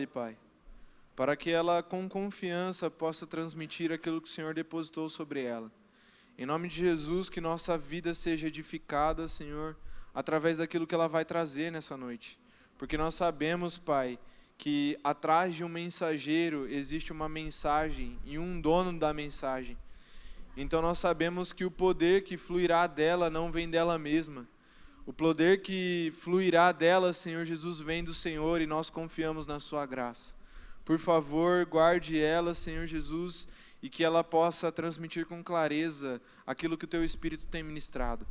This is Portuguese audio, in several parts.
Pai, para que ela com confiança possa transmitir aquilo que o Senhor depositou sobre ela. Em nome de Jesus, que nossa vida seja edificada, Senhor, através daquilo que ela vai trazer nessa noite. Porque nós sabemos, Pai, que atrás de um mensageiro existe uma mensagem e um dono da mensagem. Então nós sabemos que o poder que fluirá dela não vem dela mesma. O poder que fluirá dela, Senhor Jesus, vem do Senhor e nós confiamos na sua graça. Por favor, guarde ela, Senhor Jesus, e que ela possa transmitir com clareza aquilo que o teu Espírito tem ministrado.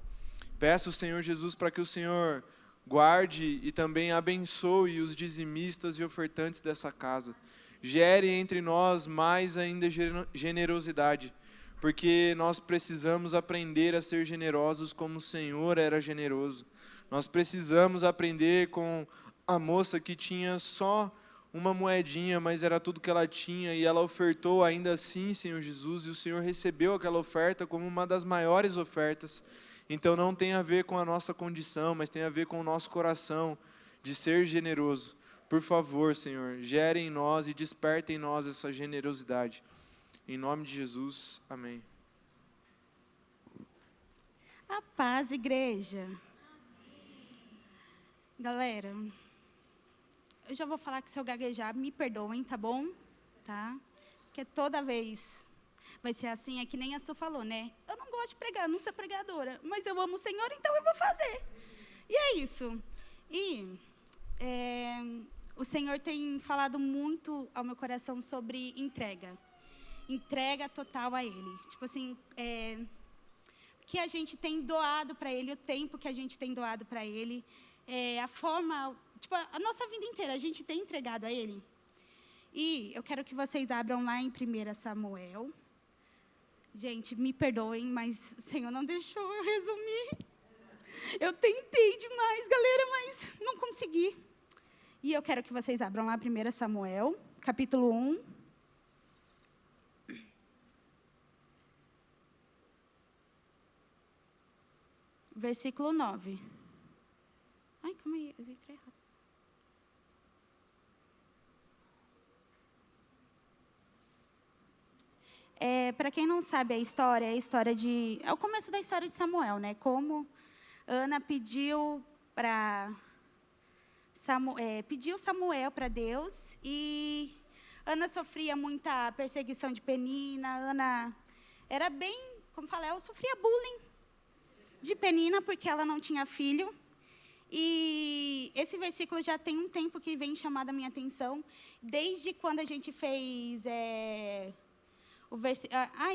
Peço, Senhor Jesus, para que o Senhor guarde e também abençoe os dizimistas e ofertantes dessa casa. Gere entre nós mais ainda generosidade, porque nós precisamos aprender a ser generosos como o Senhor era generoso. Nós precisamos aprender com a moça que tinha só uma moedinha, mas era tudo que ela tinha, e ela ofertou ainda assim, Senhor Jesus, e o Senhor recebeu aquela oferta como uma das maiores ofertas. Então não tem a ver com a nossa condição, mas tem a ver com o nosso coração de ser generoso. Por favor, Senhor, gere em nós e desperte em nós essa generosidade. Em nome de Jesus, amém. A paz, igreja. Galera, eu já vou falar que se eu gaguejar, me perdoem, tá bom? Tá? Porque toda vez vai ser assim, é que nem a Su falou, né? Eu não gosto de pregar, não sou pregadora, mas eu amo o Senhor, então eu vou fazer. E é isso. E o Senhor tem falado muito ao meu coração sobre entrega. Entrega total a Ele. Tipo assim, que a gente tem doado para Ele, o tempo que a gente tem doado para Ele, a forma, tipo, a nossa vida inteira, a gente tem entregado a Ele. E eu quero que vocês abram lá em 1 Samuel. Gente, me perdoem, mas o Senhor não deixou eu resumir. Eu tentei demais, galera, mas não consegui. E eu quero que vocês abram lá 1 Samuel, capítulo 1. Versículo 9. Ai, calma aí, eu entrei errado. Para quem não sabe a história, é o começo da história de Samuel, né? Como Ana pediu Samuel para Deus, e Ana sofria muita perseguição de Penina. Ana era bem, como fala, ela sofria bullying de Penina porque ela não tinha filho. E esse versículo já tem um tempo que vem chamando a minha atenção, desde quando a gente fez o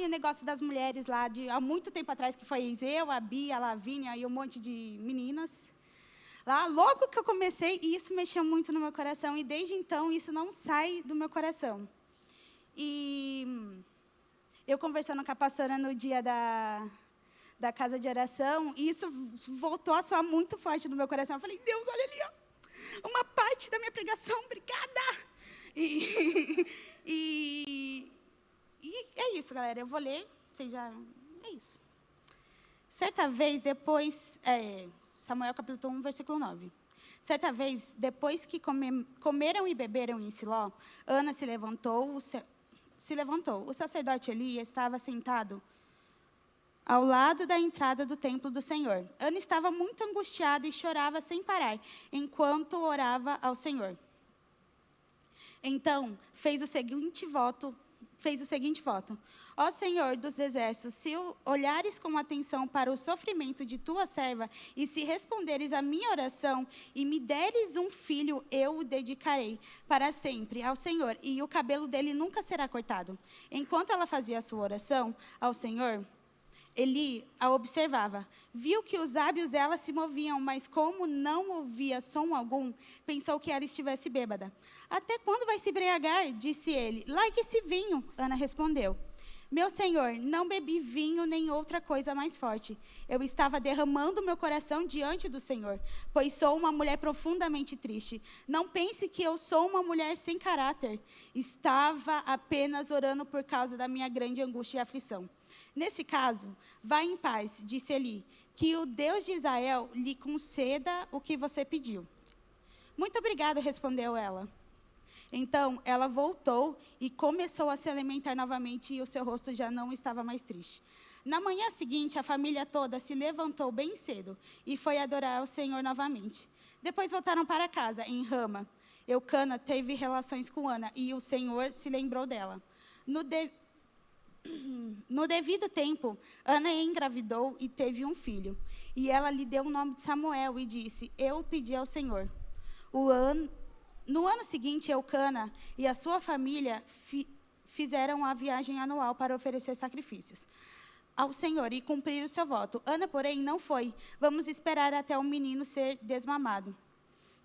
negócio das mulheres lá, há muito tempo atrás, que foi eu, a Bia, a Lavínia e um monte de meninas. Lá, logo que eu comecei, isso mexeu muito no meu coração, e desde então isso não sai do meu coração. E eu conversando com a pastora no dia da casa de oração, e isso voltou a soar muito forte no meu coração. Eu falei, Deus, olha ali, ó, uma parte da minha pregação, obrigada. E é isso, galera, eu vou ler, é isso. Certa vez, depois, Samuel capítulo 1, versículo 9. Certa vez, depois que comeram e beberam em Siló, Ana se levantou. O sacerdote Eli estava sentado ao lado da entrada do templo do Senhor. Ana estava muito angustiada e chorava sem parar, enquanto orava ao Senhor. Então, fez o seguinte voto: Ó Senhor dos exércitos, se olhares com atenção para o sofrimento de tua serva, e se responderes à minha oração, e me deres um filho, eu o dedicarei para sempre ao Senhor, e o cabelo dele nunca será cortado. Enquanto ela fazia a sua oração ao Senhor, Eli a observava. Viu que os lábios dela se moviam, mas como não ouvia som algum, pensou que ela estivesse bêbada. Até quando vai se embriagar? Disse ele. Largue esse vinho, Ana respondeu. Meu senhor, não bebi vinho nem outra coisa mais forte. Eu estava derramando meu coração diante do Senhor, pois sou uma mulher profundamente triste. Não pense que eu sou uma mulher sem caráter. Estava apenas orando por causa da minha grande angústia e aflição. Nesse caso, vá em paz, disse Eli, que o Deus de Israel lhe conceda o que você pediu. Muito obrigado, respondeu ela. Então, ela voltou e começou a se alimentar novamente e o seu rosto já não estava mais triste. Na manhã seguinte, a família toda se levantou bem cedo e foi adorar o Senhor novamente. Depois voltaram para casa, em Rama. Eucana teve relações com Ana e o Senhor se lembrou dela. No devido tempo, Ana engravidou e teve um filho. E ela lhe deu o nome de Samuel e disse: Eu pedi ao Senhor. No ano seguinte, Eucana e a sua família fizeram a viagem anual para oferecer sacrifícios ao Senhor e cumprir o seu voto. Ana, porém, não foi. Vamos esperar até o menino ser desmamado,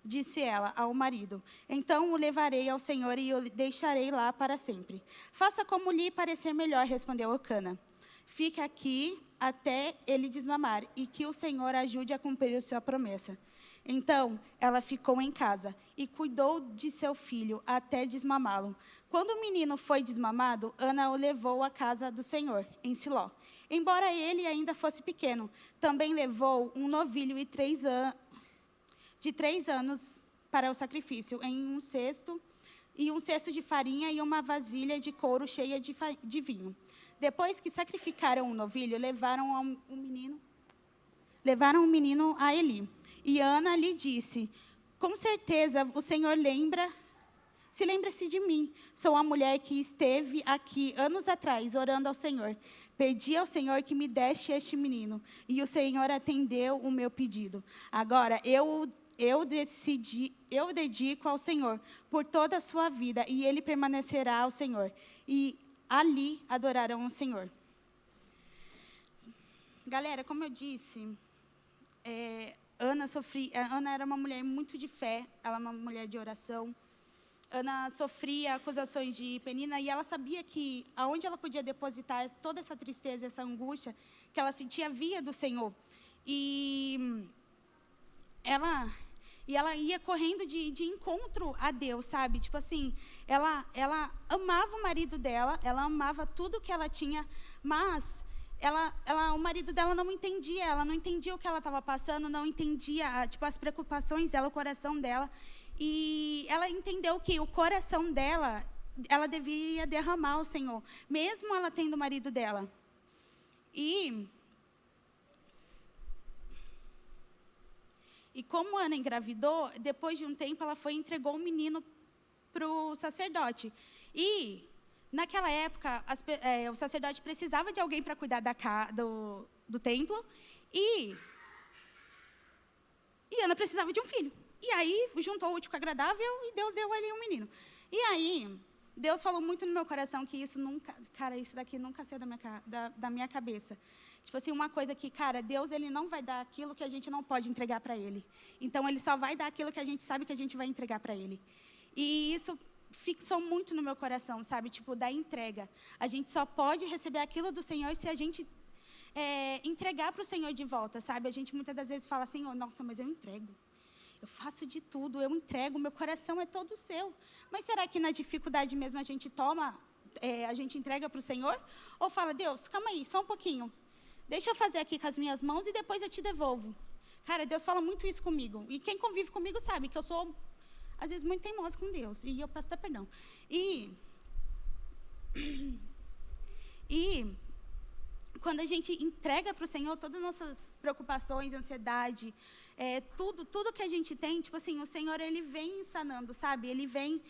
disse ela ao marido. Então o levarei ao Senhor e o deixarei lá para sempre. Faça como lhe parecer melhor, respondeu Eucana. Fique aqui até ele desmamar e que o Senhor ajude a cumprir a sua promessa. Então ela ficou em casa e cuidou de seu filho até desmamá-lo. Quando o menino foi desmamado, Ana o levou à casa do Senhor, em Siló. Embora ele ainda fosse pequeno, também levou um novilho de 3 anos para o sacrifício, em um cesto de farinha e uma vasilha de couro cheia de vinho. Depois que sacrificaram o novilho, levaram o menino a Eli. E Ana lhe disse: com certeza o Senhor lembra-se de mim. Sou a mulher que esteve aqui anos atrás, orando ao Senhor. Pedi ao Senhor que me desse este menino, e o Senhor atendeu o meu pedido. Agora, eu dedico ao Senhor por toda a sua vida, e ele permanecerá ao Senhor. E ali adorarão o Senhor. Galera, como eu disse, Ana era uma mulher muito de fé, ela é uma mulher de oração. Ana sofria acusações de Penina e ela sabia que aonde ela podia depositar toda essa tristeza, essa angústia que ela sentia via do Senhor. E ela ia correndo de encontro a Deus, sabe? Tipo assim, ela amava o marido dela, ela amava tudo que ela tinha, mas o marido dela não entendia, ela não entendia o que ela estava passando, não entendia tipo, as preocupações dela, o coração dela. E ela entendeu que o coração dela, ela devia derramar ao Senhor, mesmo ela tendo o marido dela. E como Ana engravidou, depois de um tempo, ela foi e entregou o menino para o sacerdote. E, naquela época, o sacerdote precisava de alguém para cuidar do templo. E Ana precisava de um filho. E aí, juntou o útil com o agradável e Deus deu ali um menino. E aí, Deus falou muito no meu coração que isso daqui nunca saiu da minha cabeça. Tipo assim, uma coisa que, cara, Deus, ele não vai dar aquilo que a gente não pode entregar para ele. Então, ele só vai dar aquilo que a gente sabe que a gente vai entregar para ele. E isso fixou muito no meu coração, sabe? Tipo, da entrega. A gente só pode receber aquilo do Senhor se a gente entregar para o Senhor de volta, sabe? A gente muitas das vezes fala assim, nossa, mas eu entrego. Eu faço de tudo, eu entrego, meu coração é todo seu. Mas será que na dificuldade mesmo a gente a gente entrega para o Senhor? Ou fala, Deus, calma aí, só um pouquinho. Deixa eu fazer aqui com as minhas mãos e depois eu te devolvo. Cara, Deus fala muito isso comigo. E quem convive comigo sabe que eu sou, às vezes, muito teimosa com Deus. E eu peço até perdão. E quando a gente entrega para o Senhor todas as nossas preocupações, ansiedade, tudo que a gente tem, tipo assim, o Senhor, ele vem sanando, sabe? Ele vem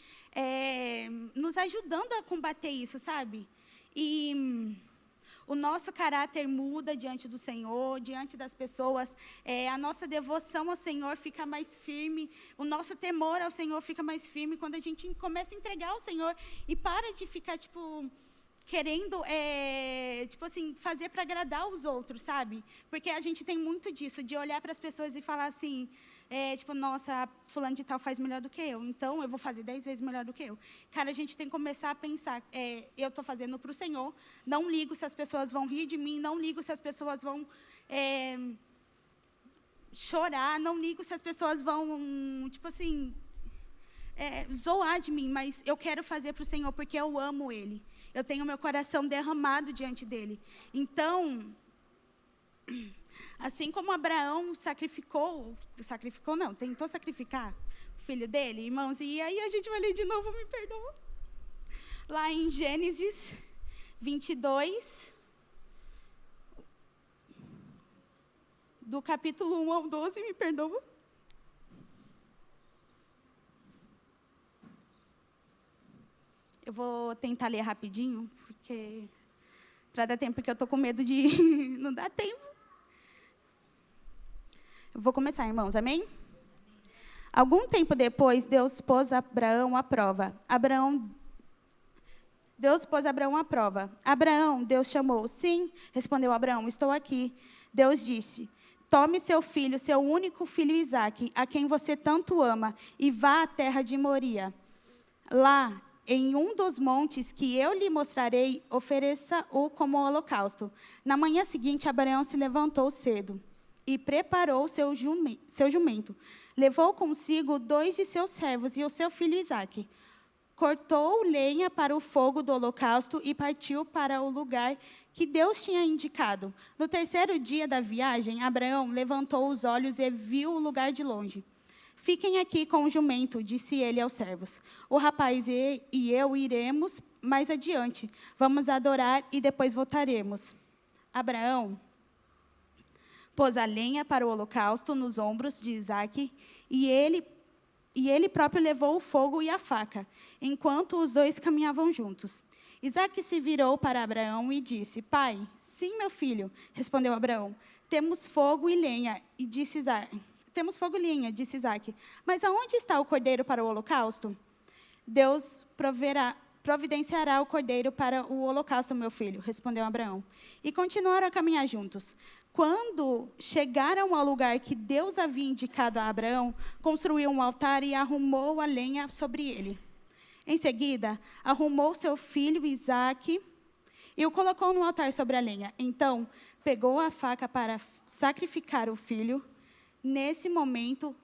nos ajudando a combater isso, sabe? E o nosso caráter muda diante do Senhor, diante das pessoas. A nossa devoção ao Senhor fica mais firme. O nosso temor ao Senhor fica mais firme quando a gente começa a entregar ao Senhor e para de ficar, tipo, querendo, tipo assim, fazer para agradar os outros, sabe? Porque a gente tem muito disso, de olhar para as pessoas e falar assim, tipo, nossa, fulano de tal faz melhor do que eu, então eu vou fazer 10 vezes melhor do que eu. Cara, a gente tem que começar a pensar, eu estou fazendo para o Senhor, não ligo se as pessoas vão rir de mim, não ligo se as pessoas vão chorar, não ligo se as pessoas vão, tipo assim, zoar de mim, mas eu quero fazer para o Senhor porque eu amo Ele. Eu tenho meu coração derramado diante dele. Então, assim como Abraão tentou sacrificar, filho dele, irmãos? E aí a gente vai ler de novo, me perdoa. Lá em Gênesis 22, do capítulo 1 ao 12, me perdoa. Eu vou tentar ler rapidinho, porque para dar tempo, porque eu estou com medo de não dar tempo. Eu vou começar, irmãos, amém? Algum tempo depois, Deus pôs Abraão à prova. Deus pôs Abraão à prova. Abraão, Deus chamou. Sim, respondeu Abraão, estou aqui. Deus disse, tome seu filho, seu único filho Isaque, a quem você tanto ama, e vá à terra de Moria. Lá, em um dos montes que eu lhe mostrarei, ofereça-o como holocausto. Na manhã seguinte, Abraão se levantou cedo e preparou seu jumento. Levou consigo 2 de seus servos e o seu filho Isaque. Cortou lenha para o fogo do holocausto e partiu para o lugar que Deus tinha indicado. No terceiro dia da viagem, Abraão levantou os olhos e viu o lugar de longe. Fiquem aqui com o jumento, disse ele aos servos. O rapaz e eu iremos mais adiante. Vamos adorar e depois voltaremos. Abraão pôs a lenha para o holocausto nos ombros de Isaque e ele próprio levou o fogo e a faca, enquanto os dois caminhavam juntos. Isaque se virou para Abraão e disse, pai, sim, meu filho, respondeu Abraão, temos fogo e lenha, e disse Isaque. Temos fogo e lenha, disse Isaque. Mas aonde está o cordeiro para o holocausto? Deus providenciará o cordeiro para o holocausto, meu filho, respondeu Abraão. E continuaram a caminhar juntos. Quando chegaram ao lugar que Deus havia indicado a Abraão, construiu um altar e arrumou a lenha sobre ele. Em seguida, arrumou seu filho Isaque e o colocou no altar sobre a lenha. Então, pegou a faca para sacrificar o filho. Nesse momento,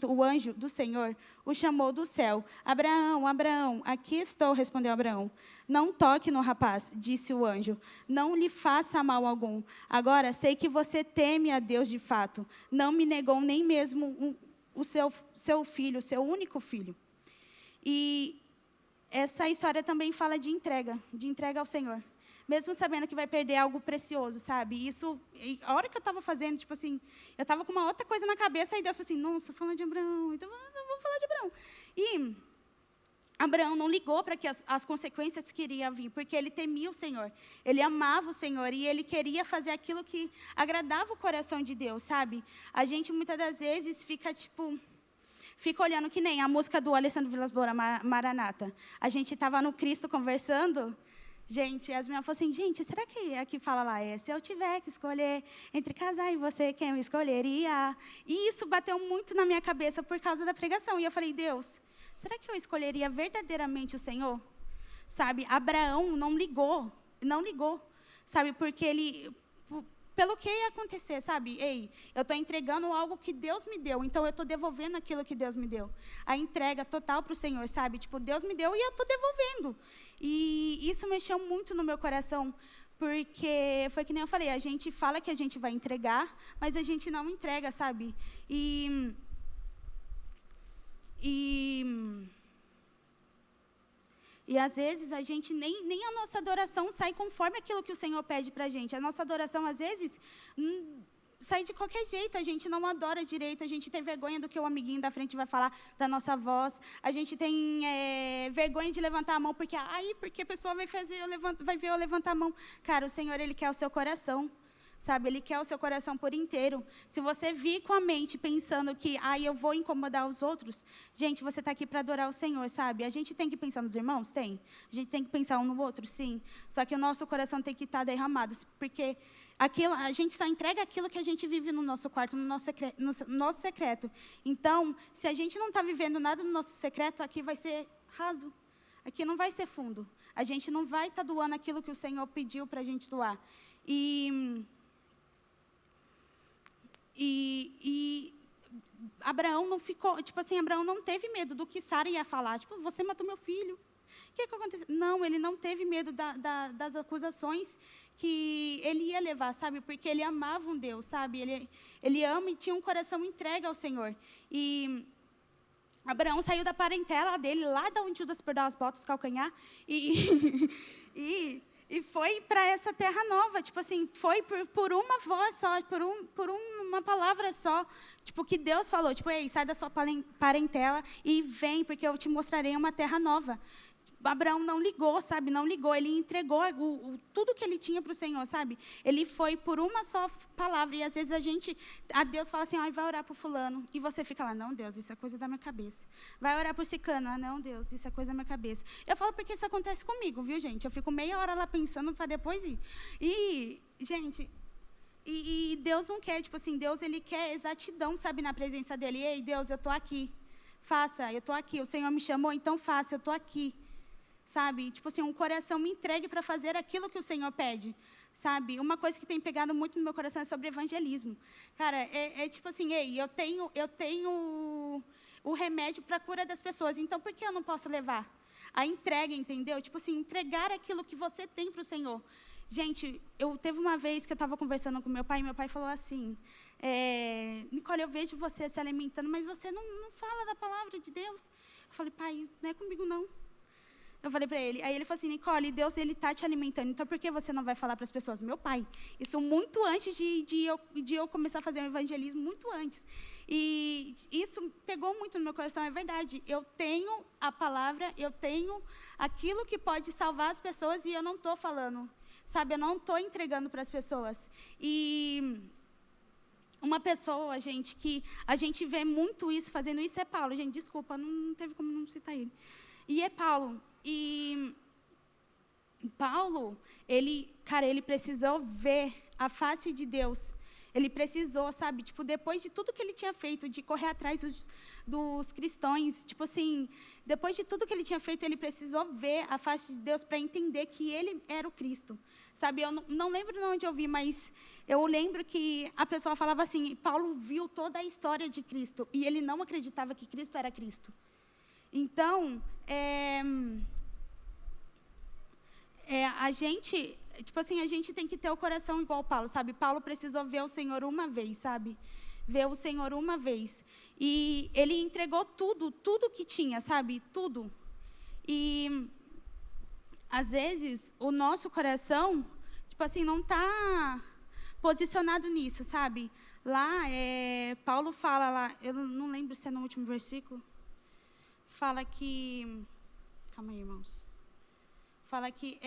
o anjo do Senhor o chamou do céu. Abraão, Abraão, aqui estou, respondeu Abraão. Não toque no rapaz, disse o anjo. Não lhe faça mal algum. Agora sei que você teme a Deus de fato. Não me negou nem mesmo o seu filho, o seu único filho. E essa história também fala de entrega ao Senhor. Mesmo sabendo que vai perder algo precioso, sabe? Isso, a hora que eu estava fazendo, tipo assim, eu estava com uma outra coisa na cabeça, e Deus falou assim, nossa, falando de Abraão, então eu vou falar de Abraão. E Abraão não ligou para que as consequências que iriam vir, porque ele temia o Senhor, ele amava o Senhor, e ele queria fazer aquilo que agradava o coração de Deus, sabe? A gente, muitas das vezes, fica olhando que nem a música do Alessandro Vilas Boas, Maranata. A gente estava no Cristo conversando. Gente, as minhas falaram assim, gente, será que aqui fala lá, se eu tiver que escolher entre casar e você, quem eu escolheria? E isso bateu muito na minha cabeça por causa da pregação. E eu falei, Deus, será que eu escolheria verdadeiramente o Senhor? Sabe, Abraão não ligou, sabe, porque pelo que ia acontecer, sabe? Ei, eu estou entregando algo que Deus me deu, então eu estou devolvendo aquilo que Deus me deu. A entrega total para o Senhor, sabe? Tipo, Deus me deu e eu estou devolvendo. E isso mexeu muito no meu coração, porque foi que nem eu falei, a gente fala que a gente vai entregar, mas a gente não entrega, sabe? E às vezes a gente nem a nossa adoração sai conforme aquilo que o Senhor pede para a gente. A nossa adoração, às vezes, sai de qualquer jeito. A gente não adora direito, a gente tem vergonha do que o amiguinho da frente vai falar da nossa voz. A gente tem vergonha de levantar a mão, porque a pessoa vai ver eu levantar a mão. Cara, o Senhor, Ele quer o seu coração. Sabe, Ele quer o seu coração por inteiro. Se você vir com a mente pensando que, eu vou incomodar os outros, gente, você está aqui para adorar o Senhor, sabe? A gente tem que pensar nos irmãos? Tem. A gente tem que pensar um no outro? Sim. Só que o nosso coração tem que estar derramado, porque a gente só entrega aquilo que a gente vive no nosso quarto, no nosso secreto. Então, se a gente não está vivendo nada no nosso secreto, aqui vai ser raso. Aqui não vai ser fundo. A gente não vai estar doando aquilo que o Senhor pediu para a gente doar. E Abraão não ficou, Abraão não teve medo do que Sara ia falar. Você matou meu filho. O que aconteceu? Não, ele não teve medo das acusações que ele ia levar, sabe? Porque ele amava um Deus, sabe? Ele ama e tinha um coração entregue ao Senhor. E Abraão saiu da parentela dele, lá de onde Judas perdeu as botas, calcanhar, e foi para essa terra nova. Tipo assim, foi por uma voz só, por uma palavra só. Tipo, que Deus falou, tipo, ei, sai da sua parentela e vem, porque eu te mostrarei uma terra nova. Abraão não ligou, sabe? Não ligou. Ele entregou tudo que ele tinha para o Senhor, sabe? Ele foi por uma só palavra. E às vezes a Deus fala assim, vai orar por fulano. E você fica lá, não, Deus, isso é coisa da minha cabeça. Vai orar por ciclano. Não, Deus, isso é coisa da minha cabeça. Eu falo porque isso acontece comigo, viu, gente? Eu fico meia hora lá pensando para depois ir. E, gente, e Deus não quer, tipo assim, Deus, ele quer exatidão, sabe, na presença dele. Ei, Deus, eu estou aqui. Faça, eu estou aqui. O Senhor me chamou, então faça, eu estou aqui. Sabe, tipo assim, um coração me entregue para fazer aquilo que o Senhor pede, sabe? Uma coisa que tem pegado muito no meu coração é sobre evangelismo. Cara, é tipo assim, ei, eu tenho o remédio para a cura das pessoas, então por que eu não posso levar? A entrega, entendeu? Tipo assim, entregar aquilo que você tem para o Senhor. Gente, teve uma vez que eu estava conversando com meu pai, e meu pai falou assim, Nicole, eu vejo você se alimentando, mas você não fala da palavra de Deus. Eu falei, pai, não é comigo não. Eu falei para ele, aí ele falou assim, Nicole, Deus, ele está te alimentando, então por que você não vai falar para as pessoas? Meu pai, isso muito antes de eu começar a fazer o evangelismo, muito antes. E isso pegou muito no meu coração, é verdade. Eu tenho a palavra, eu tenho aquilo que pode salvar as pessoas e eu não estou falando, sabe? Eu não estou entregando para as pessoas. E uma pessoa, gente, que a gente vê muito isso, fazendo isso é Paulo. Gente, desculpa, não teve como não citar ele. E é Paulo. E Paulo, ele precisou ver a face de Deus. Ele precisou, sabe, tipo, depois de tudo que ele tinha feito, de correr atrás dos cristãos, tipo assim, depois de tudo que ele tinha feito, ele precisou ver a face de Deus para entender que ele era o Cristo. Sabe, eu não lembro de onde eu vi, mas eu lembro que a pessoa falava assim, Paulo viu toda a história de Cristo, e ele não acreditava que Cristo era Cristo. Então, a gente, tipo assim, a gente tem que ter o coração igual Paulo, sabe? Paulo precisou ver o Senhor uma vez, sabe? Ver o Senhor uma vez. E ele entregou tudo que tinha, sabe? Tudo. E, às vezes, o nosso coração, tipo assim, não está posicionado nisso, sabe? Lá, Paulo fala lá, eu não lembro se é no último versículo, fala que... Calma aí, irmãos. Fala que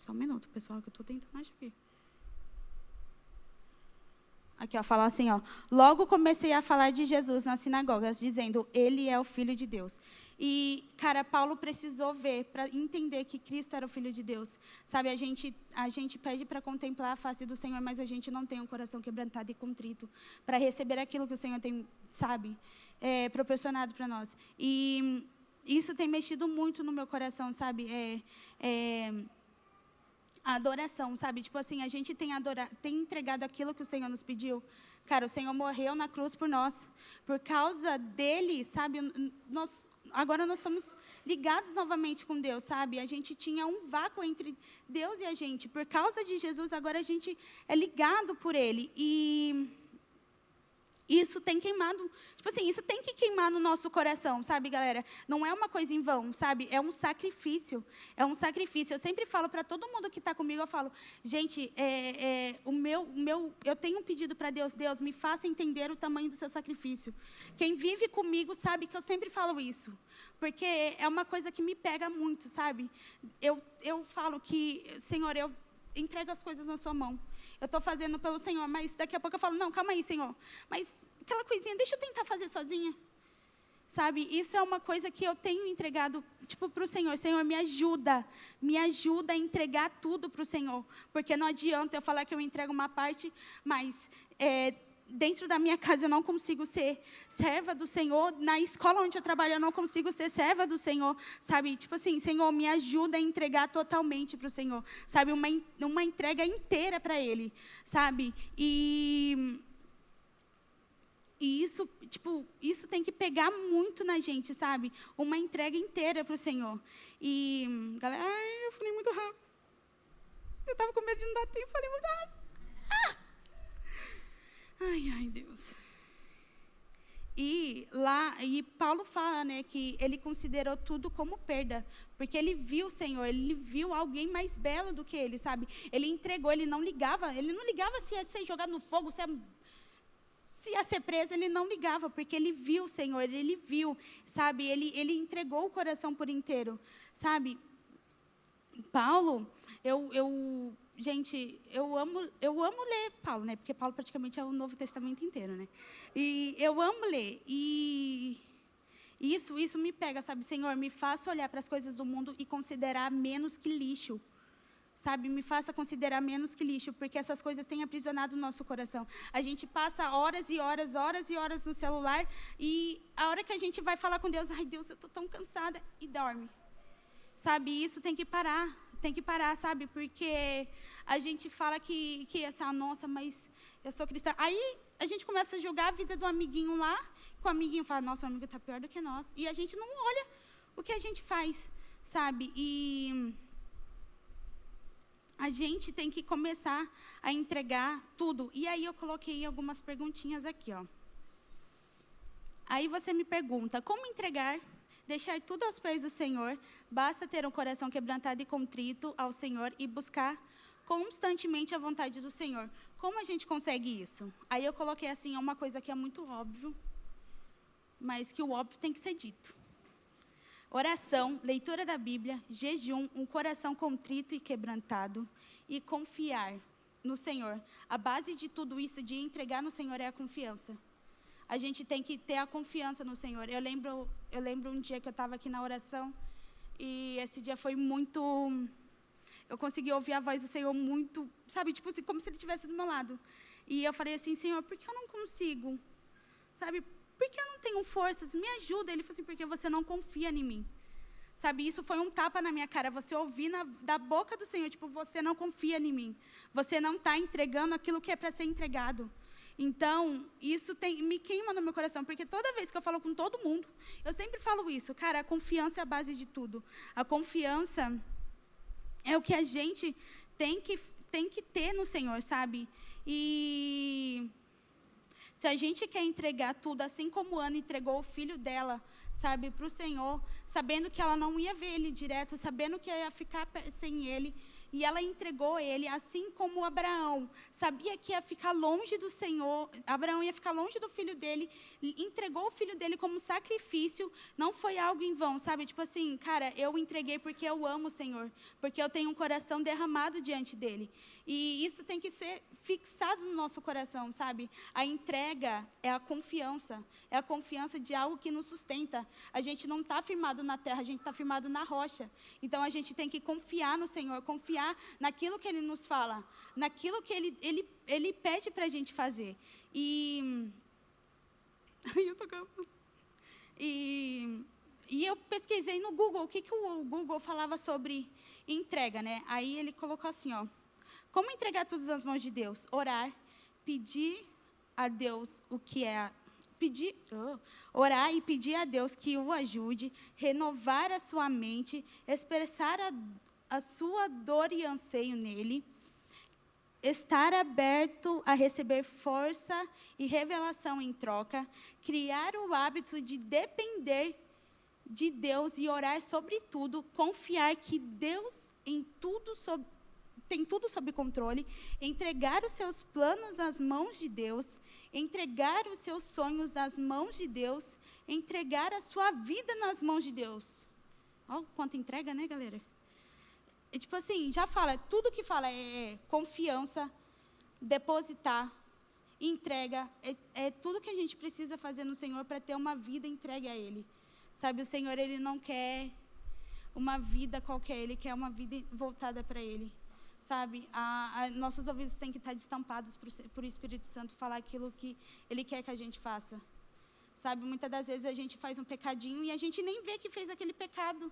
Só um minuto, pessoal, que eu estou tentando achar aqui. Aqui, ó, fala assim, ó. Logo comecei a falar de Jesus nas sinagogas, dizendo, ele é o Filho de Deus. E, cara, Paulo precisou ver, para entender que Cristo era o Filho de Deus. Sabe, a gente pede para contemplar a face do Senhor, mas a gente não tem um coração quebrantado e contrito para receber aquilo que o Senhor tem, sabe, proporcionado para nós. E isso tem mexido muito no meu coração, sabe, a adoração, sabe? Tipo assim, a gente tem entregado aquilo que o Senhor nos pediu. Cara, o Senhor morreu na cruz por nós. Por causa dele, sabe? Agora nós somos ligados novamente com Deus, sabe? A gente tinha um vácuo entre Deus e a gente. Por causa de Jesus, agora a gente é ligado por ele. E isso tem queimado, tipo assim, isso tem que queimar no nosso coração, sabe, galera? Não é uma coisa em vão, sabe? É um sacrifício. É um sacrifício. Eu sempre falo para todo mundo que está comigo, eu falo, gente, eu tenho um pedido para Deus, Deus, me faça entender o tamanho do seu sacrifício. Quem vive comigo sabe que eu sempre falo isso, porque é uma coisa que me pega muito, sabe? Eu falo que, Senhor, eu entrego as coisas na sua mão. Eu estou fazendo pelo Senhor, mas daqui a pouco eu falo, não, calma aí, Senhor. Mas aquela coisinha, deixa eu tentar fazer sozinha. Sabe, isso é uma coisa que eu tenho entregado, tipo, para o Senhor. Senhor, me ajuda a entregar tudo para o Senhor. Porque não adianta eu falar que eu entrego uma parte, mas dentro da minha casa eu não consigo ser serva do Senhor, na escola onde eu trabalho eu não consigo ser serva do Senhor, sabe? Tipo assim, Senhor, me ajuda a entregar totalmente para o Senhor, sabe? Uma entrega inteira para Ele, sabe? E isso, tipo, isso tem que pegar muito na gente, sabe? Uma entrega inteira para o Senhor. E, galera, eu falei muito rápido. Eu estava com medo de não dar tempo, falei muito rápido. Ai, Deus. E Paulo fala, né, que ele considerou tudo como perda, porque ele viu o Senhor, ele viu alguém mais belo do que ele, sabe? Ele entregou, ele não ligava se ia ser jogado no fogo, se ia ser preso, ele não ligava, porque ele viu o Senhor, ele viu, sabe? Ele entregou o coração por inteiro, sabe? Paulo, gente, eu amo ler Paulo, né? Porque Paulo praticamente é o Novo Testamento inteiro, né? E eu amo ler. E isso me pega, sabe? Senhor, me faça olhar para as coisas do mundo e considerar menos que lixo. Sabe? Me faça considerar menos que lixo, porque essas coisas têm aprisionado o nosso coração. A gente passa horas e horas no celular e a hora que a gente vai falar com Deus, ai, Deus, eu estou tão cansada, e dorme. Sabe? Isso tem que parar, sabe? Porque a gente fala que essa, nossa, mas eu sou cristã. Aí a gente começa a julgar a vida do amiguinho lá, que o amiguinho fala, nossa, o amigo está pior do que nós. E a gente não olha o que a gente faz, sabe? E a gente tem que começar a entregar tudo. E aí eu coloquei algumas perguntinhas aqui, ó. Aí você me pergunta, como entregar? Deixar tudo aos pés do Senhor, basta ter um coração quebrantado e contrito ao Senhor e buscar constantemente a vontade do Senhor. Como a gente consegue isso? Aí eu coloquei assim, uma coisa que é muito óbvio, mas que o óbvio tem que ser dito. Oração, leitura da Bíblia, jejum, um coração contrito e quebrantado e confiar no Senhor. A base de tudo isso, de entregar no Senhor, é a confiança. A gente tem que ter a confiança no Senhor. Eu lembro um dia que eu estava aqui na oração e esse dia foi muito... Eu consegui ouvir a voz do Senhor muito, sabe, tipo assim, como se Ele estivesse do meu lado. E eu falei assim, Senhor, por que eu não consigo? Sabe, por que eu não tenho forças? Me ajuda. Ele falou assim, porque você não confia em mim. Sabe, isso foi um tapa na minha cara. Você ouvir da boca do Senhor, tipo, você não confia em mim. Você não está entregando aquilo que é para ser entregado. Então, isso me queima no meu coração, porque toda vez que eu falo com todo mundo, eu sempre falo isso, cara, a confiança é a base de tudo. A confiança é o que a gente tem que ter no Senhor, sabe? E se a gente quer entregar tudo, assim como Ana entregou o filho dela, sabe, para o Senhor, sabendo que ela não ia ver ele direto, sabendo que ia ficar sem ele, e ela entregou ele, assim como Abraão sabia que ia ficar longe do Senhor, Abraão ia ficar longe do filho dele, entregou o filho dele como sacrifício, não foi algo em vão, sabe? Tipo assim, cara, eu entreguei porque eu amo o Senhor, porque eu tenho um coração derramado diante dele. E isso tem que ser fixado no nosso coração, sabe? A entrega é a confiança de algo que nos sustenta. A gente não está firmado na terra, a gente está firmado na rocha. Então, a gente tem que confiar no Senhor, confiar naquilo que Ele nos fala, naquilo que Ele pede para a gente fazer. E eu pesquisei no Google, o que o Google falava sobre entrega, né? Aí ele colocou assim, ó. Como entregar tudo nas mãos de Deus? Orar, pedir a Deus o que é... Orar e pedir a Deus que o ajude, renovar a sua mente, expressar a sua dor e anseio nele, estar aberto a receber força e revelação em troca, criar o hábito de depender de Deus e orar sobre tudo, confiar que Deus tem tudo sob controle, entregar os seus planos às mãos de Deus, entregar os seus sonhos nas mãos de Deus, entregar a sua vida nas mãos de Deus. Olha quanto entrega, né, galera? E, tipo assim, já fala, tudo que fala é confiança, depositar, entrega, é tudo que a gente precisa fazer no Senhor para ter uma vida entregue a Ele. Sabe, o Senhor, Ele não quer uma vida qualquer, Ele quer uma vida voltada para Ele. sabe? Nossos ouvidos têm que estar destampados por o Espírito Santo falar aquilo que Ele quer que a gente faça. Sabe, muitas das vezes a gente faz um pecadinho e a gente nem vê que fez aquele pecado.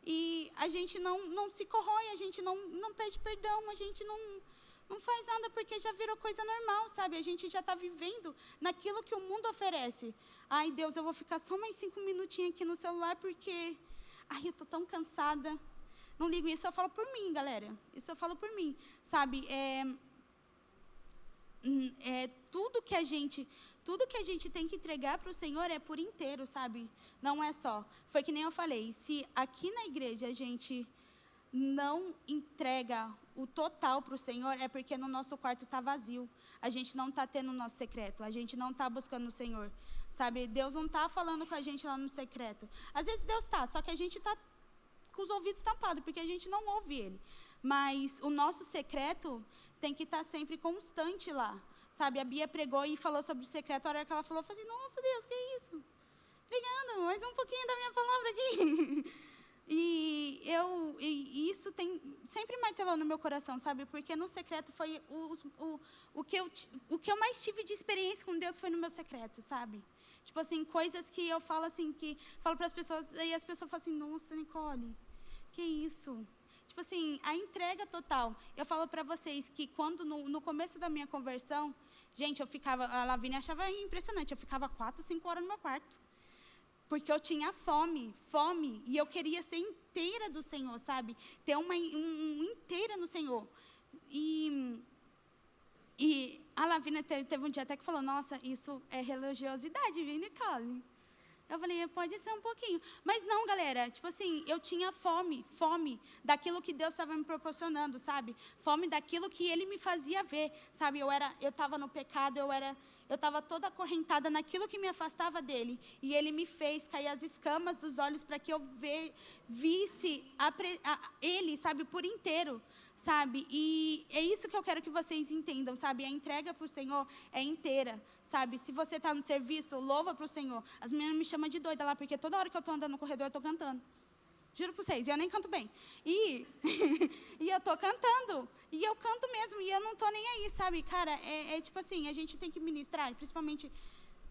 E a gente não se corrói, a gente não pede perdão, a gente não faz nada porque já virou coisa normal, sabe? A gente já está vivendo naquilo que o mundo oferece. Ai, Deus, eu vou ficar só mais 5 minutinhos aqui no celular porque... Ai, eu estou tão cansada. Não ligo, isso eu falo por mim, galera. Isso eu falo por mim, sabe? Tudo que a gente tem que entregar para o Senhor é por inteiro, sabe? Não é só. Foi que nem eu falei, se aqui na igreja a gente não entrega o total para o Senhor, é porque no nosso quarto está vazio. A gente não está tendo o nosso secreto, a gente não está buscando o Senhor, sabe? Deus não está falando com a gente lá no secreto. Às vezes Deus está, só que a gente está com os ouvidos tampados, porque a gente não ouve Ele. Mas o nosso secreto tem que estar sempre constante lá. Sabe, a Bia pregou e falou sobre o secreto. A hora que ela falou, eu falei, nossa, Deus, que é isso? Obrigada, mais um pouquinho da minha palavra aqui. E isso tem sempre martelou no meu coração, sabe? Porque no secreto foi o que eu mais tive de experiência com Deus foi no meu secreto, sabe? Tipo assim, coisas que eu falo assim, que falo para as pessoas, e as pessoas falam assim, nossa, Nicole, que isso? Tipo assim, a entrega total. Eu falo para vocês que quando, no começo da minha conversão, gente, eu ficava, a Lavínia achava impressionante, eu ficava 4, 5 horas no meu quarto. Porque eu tinha fome, e eu queria ser inteira do Senhor, sabe? Ter uma inteira no Senhor. E a Lavínia teve um dia até que falou, nossa, isso é religiosidade, viu, Nicole? Eu falei, pode ser um pouquinho. Mas não, galera, tipo assim, eu tinha fome daquilo que Deus estava me proporcionando, sabe? Fome daquilo que Ele me fazia ver, sabe? Eu estava no pecado, eu estava toda acorrentada naquilo que me afastava dEle. E Ele me fez cair as escamas dos olhos para que eu visse Ele, sabe, por inteiro, sabe? E é isso que eu quero que vocês entendam, sabe? A entrega para o Senhor é inteira, sabe? Se você está no serviço, louva para o Senhor. As meninas me chamam de doida lá, porque toda hora que eu estou andando no corredor, eu estou cantando. Juro para vocês, e eu nem canto bem. E eu estou cantando, e eu canto mesmo, e eu não estou nem aí, sabe? Cara, tipo assim, a gente tem que ministrar, principalmente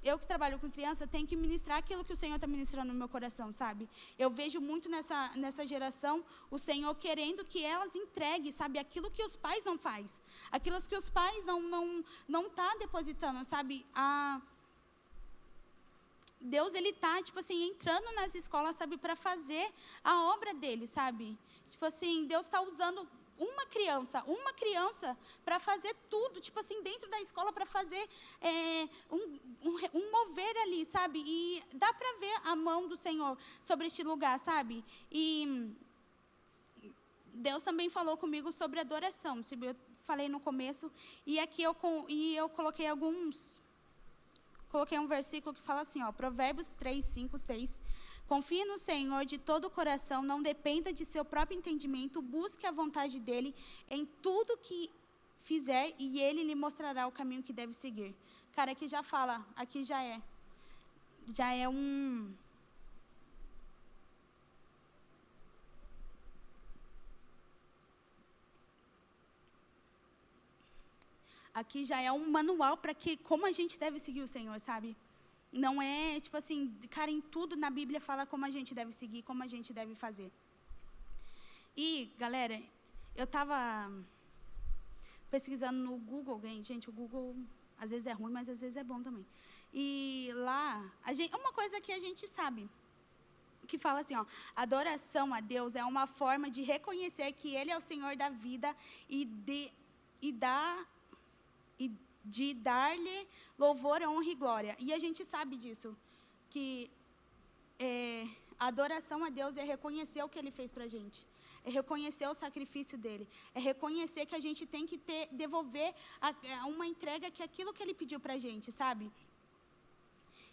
eu que trabalho com criança, tenho que ministrar aquilo que o Senhor está ministrando no meu coração, sabe? Eu vejo muito nessa geração o Senhor querendo que elas entreguem, sabe? Aquilo que os pais não fazem, aquilo que os pais não tá depositando, sabe? Deus, Ele está, tipo assim, entrando nas escolas, sabe, para fazer a obra dele, sabe? Tipo assim, Deus está usando uma criança para fazer tudo, tipo assim, dentro da escola, para fazer um mover ali, sabe? E dá para ver a mão do Senhor sobre este lugar, sabe? E Deus também falou comigo sobre adoração, sabe? Eu falei no começo, e aqui eu coloquei um versículo que fala assim, ó, Provérbios 3, 5, 6. Confie no Senhor de todo o coração, não dependa de seu próprio entendimento, busque a vontade dEle em tudo que fizer e Ele lhe mostrará o caminho que deve seguir. Cara, aqui já fala, aqui já é um... Aqui já é um manual para como a gente deve seguir o Senhor, sabe? Não é, tipo assim, cara, em tudo na Bíblia fala como a gente deve seguir, como a gente deve fazer. E, galera, eu estava pesquisando no Google, gente, o Google às vezes é ruim, mas às vezes é bom também. E lá, uma coisa que a gente sabe, que fala assim, ó, adoração a Deus é uma forma de reconhecer que Ele é o Senhor da vida e de dar-lhe louvor, honra e glória. E a gente sabe disso, que a adoração a Deus é reconhecer o que Ele fez para a gente, é reconhecer o sacrifício dEle, é reconhecer que a gente tem que devolver uma entrega que é aquilo que Ele pediu para a gente, sabe?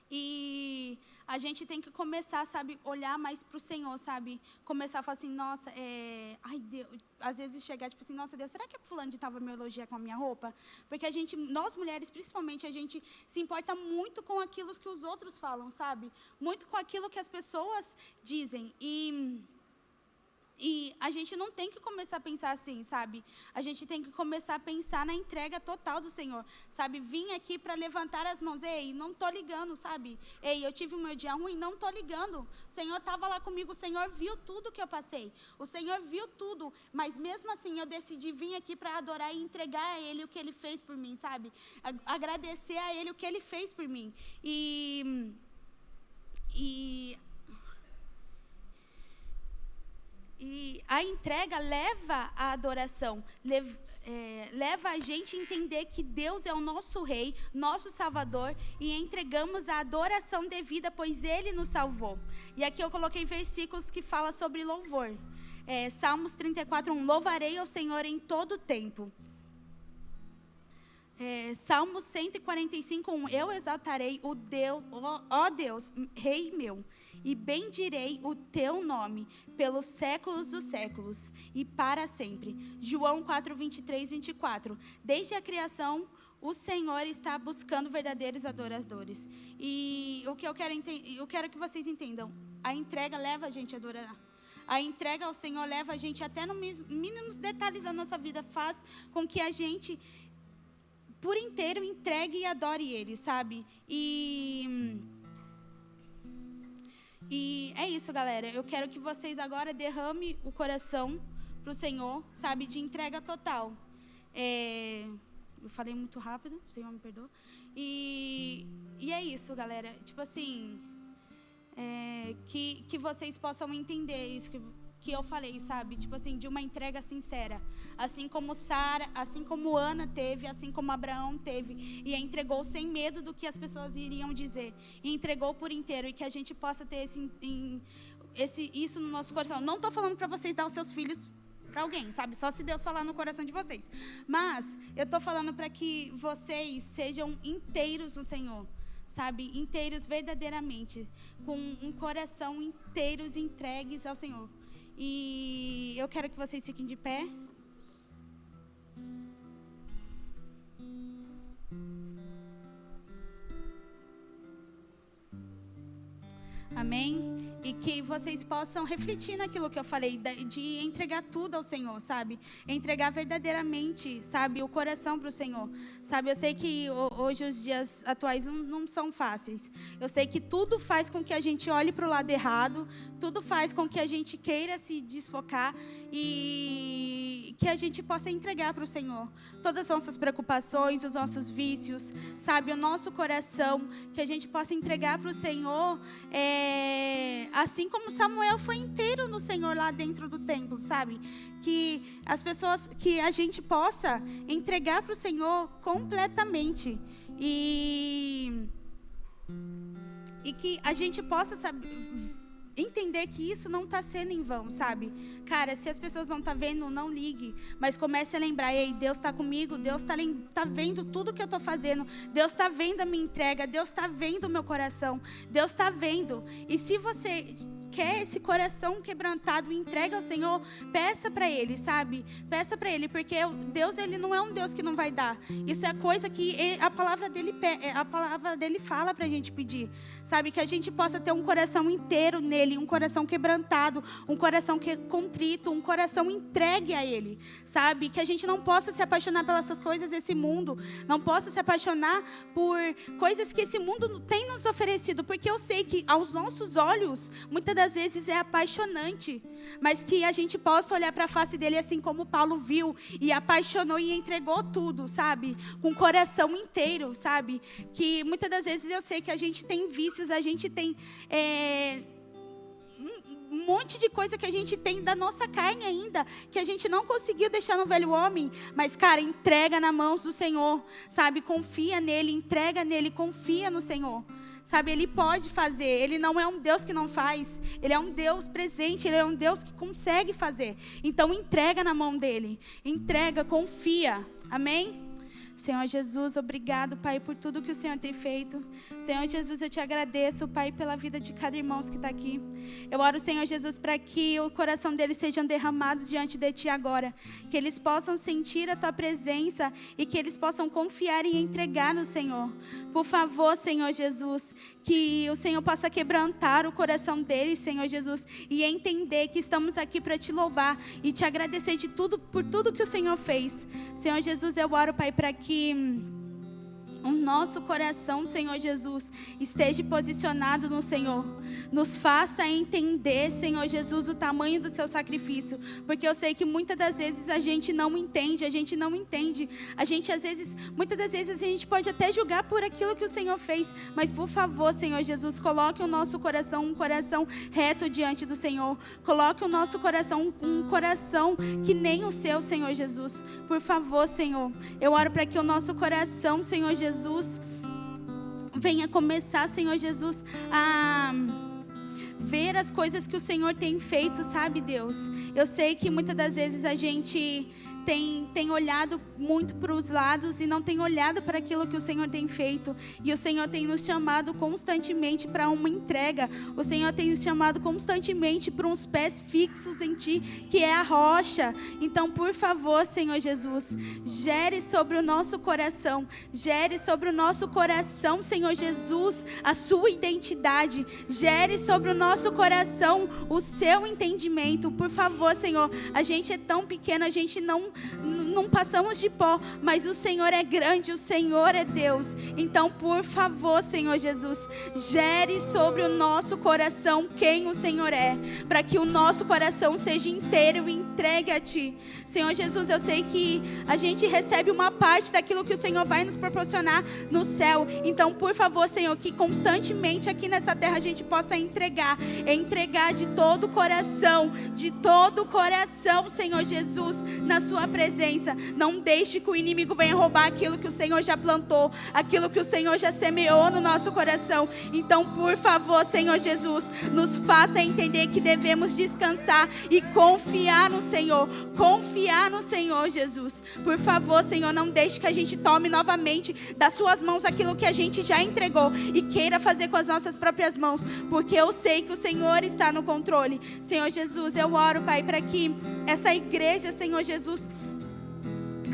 E a gente tem que começar, sabe, olhar mais para o Senhor, sabe? Começar a falar assim, nossa, ai Deus, às vezes chegar tipo assim, nossa Deus, será que fulano de tal vai me elogiar com a minha roupa? Porque nós mulheres principalmente, a gente se importa muito com aquilo que os outros falam, sabe? Muito com aquilo que as pessoas dizem. E a gente não tem que começar a pensar assim, sabe? A gente tem que começar a pensar na entrega total do Senhor, sabe? Vim aqui para levantar as mãos. Ei, não estou ligando, sabe? Ei, eu tive um meu dia ruim, não estou ligando. O Senhor estava lá comigo, o Senhor viu tudo que eu passei. O Senhor viu tudo, mas mesmo assim eu decidi vir aqui para adorar e entregar a Ele o que Ele fez por mim, sabe? Agradecer a Ele o que Ele fez por mim. E a entrega leva à adoração, leva a gente a entender que Deus é o nosso Rei, nosso Salvador, e entregamos a adoração devida, pois Ele nos salvou. E aqui eu coloquei versículos que falam sobre louvor. Salmos 34:1, louvarei ao Senhor em todo o tempo. Salmos 145:1, eu exaltarei o Deus, ó Deus, Rei meu, e bendirei o teu nome pelos séculos dos séculos e para sempre. João 4:23-24, desde a criação o Senhor está buscando verdadeiros adoradores. E o que eu quero que vocês entendam, a entrega leva a gente a adorar. A entrega ao Senhor leva a gente até nos mínimos detalhes da nossa vida, faz com que a gente por inteiro entregue e adore Ele, sabe? E é isso, galera. Eu quero que vocês agora derramem o coração para o Senhor, sabe? De entrega total. Eu falei muito rápido, o Senhor me perdoa. E é isso, galera. Tipo assim, que vocês possam entender isso que eu falei, sabe? Tipo assim, de uma entrega sincera. Assim como Sara, assim como Ana teve, assim como Abraão teve. E entregou sem medo do que as pessoas iriam dizer. E entregou por inteiro. E que a gente possa ter isso no nosso coração. Não estou falando para vocês dar os seus filhos para alguém, sabe? Só se Deus falar no coração de vocês. Mas eu estou falando para que vocês sejam inteiros no Senhor. Sabe? Inteiros verdadeiramente. Com um coração inteiros entregues ao Senhor. E eu quero que vocês fiquem de pé. Amém? E que vocês possam refletir naquilo que eu falei, de entregar tudo ao Senhor, sabe? Entregar verdadeiramente, sabe? O coração para o Senhor, sabe? Eu sei que hoje os dias atuais não são fáceis. Eu sei que tudo faz com que a gente olhe para o lado errado, tudo faz com que a gente queira se desfocar e que a gente possa entregar para o Senhor todas as nossas preocupações, os nossos vícios, sabe? O nosso coração, que a gente possa entregar para o Senhor, assim como Samuel foi inteiro no Senhor lá dentro do templo, sabe? Que a gente possa entregar para o Senhor completamente e que a gente possa entender que isso não está sendo em vão, sabe? Cara, se as pessoas não estão vendo, não ligue. Mas comece a lembrar, ei, Deus está comigo, Deus está vendo tudo que eu estou fazendo. Deus está vendo a minha entrega, Deus está vendo o meu coração. Deus está vendo. E se você quer esse coração quebrantado, entrega ao Senhor, peça para Ele, sabe? Peça para Ele, porque Deus, Ele não é um Deus que não vai dar. Isso é coisa que a palavra dele fala para a gente pedir, sabe? Que a gente possa ter um coração inteiro nele, um coração quebrantado, um coração contrito, um coração entregue a Ele, sabe? Que a gente não possa se apaixonar pelas coisas desse mundo, não possa se apaixonar por coisas que esse mundo tem nos oferecido, porque eu sei que aos nossos olhos, muitas das vezes é apaixonante, mas que a gente possa olhar para a face dele assim como Paulo viu e apaixonou e entregou tudo, sabe? Com o coração inteiro, sabe? Que muitas das vezes eu sei que a gente tem vícios, a gente tem um monte de coisa que a gente tem da nossa carne ainda, que a gente não conseguiu deixar no velho homem, mas, cara, entrega nas mãos do Senhor, sabe? Confia nele, entrega nele, confia no Senhor. Sabe, Ele pode fazer, Ele não é um Deus que não faz, Ele é um Deus presente, Ele é um Deus que consegue fazer. Então entrega na mão dEle, entrega, confia, amém? Senhor Jesus, obrigado, Pai, por tudo que o Senhor tem feito. Senhor Jesus, eu te agradeço, Pai, pela vida de cada irmão que está aqui. Eu oro, Senhor Jesus, para que o coração deles sejam derramados diante de Ti agora. Que eles possam sentir a Tua presença e que eles possam confiar e entregar no Senhor. Por favor, Senhor Jesus, que o Senhor possa quebrantar o coração deles, Senhor Jesus, e entender que estamos aqui para Te louvar e Te agradecer de tudo, por tudo que o Senhor fez. Senhor Jesus, eu oro, Pai, para que o nosso coração, Senhor Jesus, esteja posicionado no Senhor. Nos faça entender, Senhor Jesus, o tamanho do Teu sacrifício. Porque eu sei que muitas das vezes a gente não entende. Muitas das vezes a gente pode até julgar por aquilo que o Senhor fez. Mas por favor, Senhor Jesus, coloque o nosso coração, um coração reto diante do Senhor. Coloque o nosso coração, um coração que nem o seu, Senhor Jesus. Por favor, Senhor, eu oro para que o nosso coração, Senhor Jesus, venha começar, Senhor Jesus, a ver as coisas que o Senhor tem feito, sabe, Deus? Eu sei que muitas das vezes a gente tem olhado muito para os lados e não tem olhado para aquilo que o Senhor tem feito. E o Senhor tem nos chamado constantemente para uma entrega. O Senhor tem nos chamado constantemente para uns pés fixos em Ti, que é a rocha. Então, por favor, Senhor Jesus, gere sobre o nosso coração, Senhor Jesus, a Sua identidade. Gere sobre o nosso coração o Seu entendimento. Por favor, Senhor, a gente é tão pequeno, a gente não passamos de pó, mas o Senhor é grande, o Senhor é Deus. Então, por favor, Senhor Jesus, gere sobre o nosso coração quem o Senhor é, para que o nosso coração seja inteiro e entregue a Ti. Senhor Jesus, eu sei que a gente recebe uma parte daquilo que o Senhor vai nos proporcionar no céu. Então, por favor, Senhor, que constantemente aqui nessa terra a gente possa entregar de todo o coração, Senhor Jesus, na Sua presença. Não deixe que o inimigo venha roubar aquilo que o Senhor já plantou, aquilo que o Senhor já semeou no nosso coração. Então, por favor, Senhor Jesus, nos faça entender que devemos descansar e confiar no Senhor, Jesus. Por favor, Senhor, não deixe que a gente tome novamente das Suas mãos aquilo que a gente já entregou e queira fazer com as nossas próprias mãos, porque eu sei que o Senhor está no controle. Senhor Jesus, eu oro, Pai, para que essa igreja, Senhor Jesus,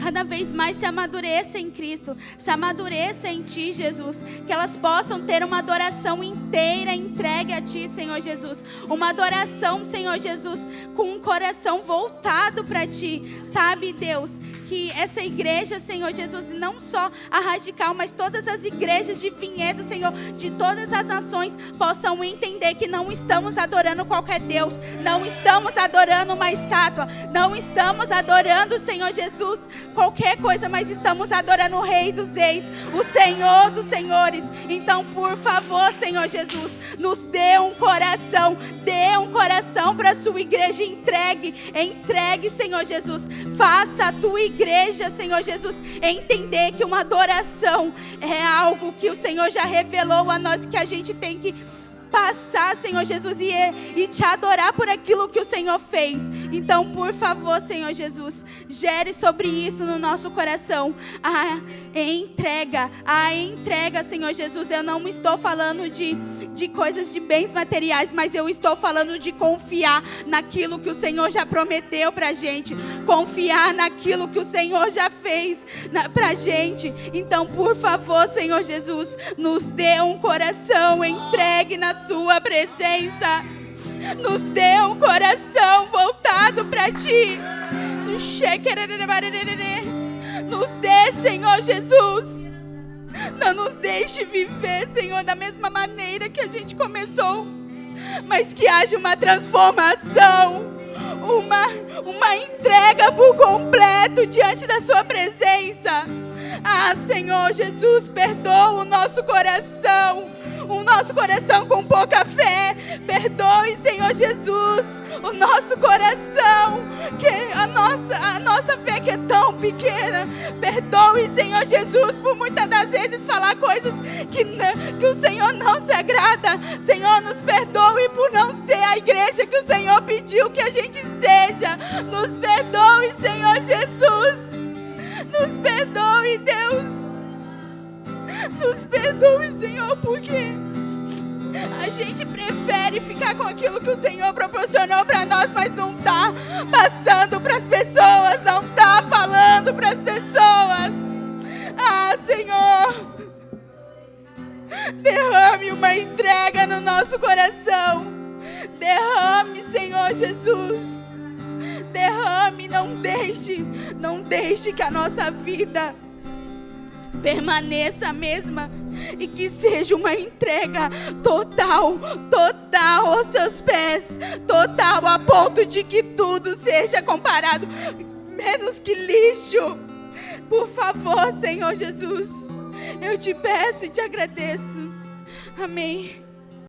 cada vez mais se amadureça em Cristo, se amadureça em Ti, Jesus, que elas possam ter uma adoração inteira entregue a Ti, Senhor Jesus, uma adoração, Senhor Jesus, com um coração voltado para Ti, sabe, Deus, que essa igreja, Senhor Jesus, não só a Radical, mas todas as igrejas de Vinhedo, Senhor, de todas as nações, possam entender que não estamos adorando qualquer Deus, não estamos adorando uma estátua, não estamos adorando, Senhor Jesus, qualquer coisa, mas estamos adorando o Rei dos Reis, o Senhor dos Senhores. Então, por favor, Senhor Jesus, nos dê um coração para a Sua igreja entregue, Senhor Jesus. Faça a Tua igreja, Senhor Jesus, entender que uma adoração é algo que o Senhor já revelou a nós, que a gente tem que passar, Senhor Jesus, e Te adorar por aquilo que o Senhor fez. Então, por favor, Senhor Jesus, gere sobre isso no nosso coração a entrega, Senhor Jesus. Eu não estou falando de coisas de bens materiais, mas eu estou falando de confiar naquilo que o Senhor já prometeu pra gente, confiar naquilo que o Senhor já fez pra gente. Então, por favor, Senhor Jesus, nos dê um coração entregue na Sua presença, nos dê um coração voltado para Ti. Nos dê, Senhor Jesus. Não nos deixe viver, Senhor, da mesma maneira que a gente começou, mas que haja uma transformação, uma entrega por completo diante da Sua presença. Ah, Senhor Jesus, perdoa o nosso coração com pouca fé. Perdoe, Senhor Jesus, o nosso coração, que a nossa fé que é tão pequena. Perdoe, Senhor Jesus, por muitas das vezes falar coisas que o Senhor não se agrada. Senhor, nos perdoe por não ser a igreja que o Senhor pediu que a gente seja. Nos perdoe, Senhor Jesus. Nos perdoe, Deus. Nos perdoe, Senhor, porque a gente prefere ficar com aquilo que o Senhor proporcionou para nós, mas não está passando para as pessoas, não está falando para as pessoas. Ah, Senhor, derrame uma entrega no nosso coração. Derrame, Senhor Jesus. Derrame, não deixe que a nossa vida permaneça a mesma. E que seja uma entrega total aos seus pés. Total, a ponto de que tudo seja comparado, menos que lixo. Por favor, Senhor Jesus, eu te peço e te agradeço. Amém.